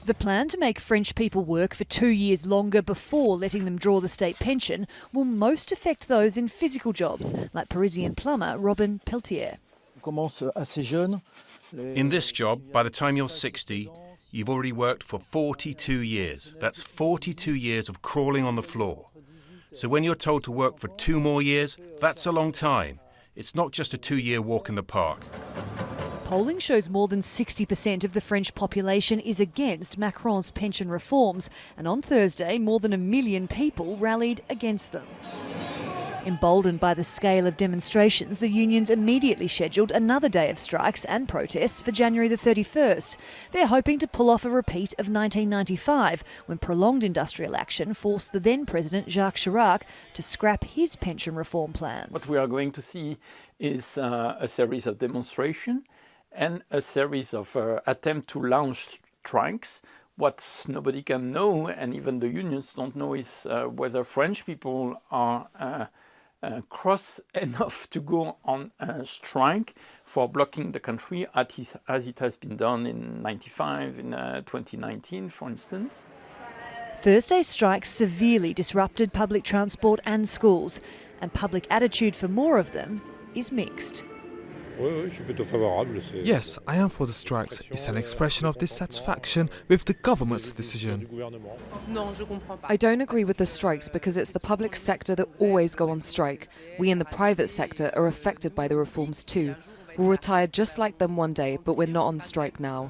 The plan to make French people work for 2 years longer before letting them draw the state pension will most affect those in physical jobs, like Parisian plumber Robin Peltier. In this job, by the time you're 60, you've already worked for 42 years. That's 42 years of crawling on the floor. So when you're told to work for 2 more years, that's a long time. It's not just a 2-year walk in the park. Polling shows more than 60% of the French population is against Macron's pension reforms, and on Thursday, more than 1 million people rallied against them. Emboldened by the scale of demonstrations, the unions immediately scheduled another day of strikes and protests for January the 31st. They're hoping to pull off a repeat of 1995, when prolonged industrial action forced the then President Jacques Chirac to scrap his pension reform plans. What we are going to see is a series of demonstrations and a series of attempts to launch strikes. What nobody can know, and even the unions don't know, is whether French people are cross enough to go on a strike for blocking the country as it has been done in 95, in 2019, for instance. Thursday's strikes severely disrupted public transport and schools, and public attitude for more of them is mixed. Yes, I am for the strikes. It's an expression of dissatisfaction with the government's decision. I don't agree with the strikes because it's the public sector that always go on strike. We in the private sector are affected by the reforms too. We'll retire just like them one day, but we're not on strike now.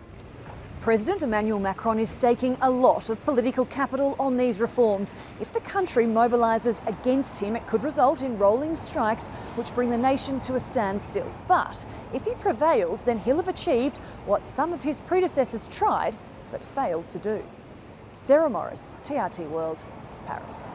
President Emmanuel Macron is staking a lot of political capital on these reforms. If the country mobilises against him, it could result in rolling strikes which bring the nation to a standstill. But if he prevails, then he'll have achieved what some of his predecessors tried but failed to do. Sarah Morice, TRT World, Paris.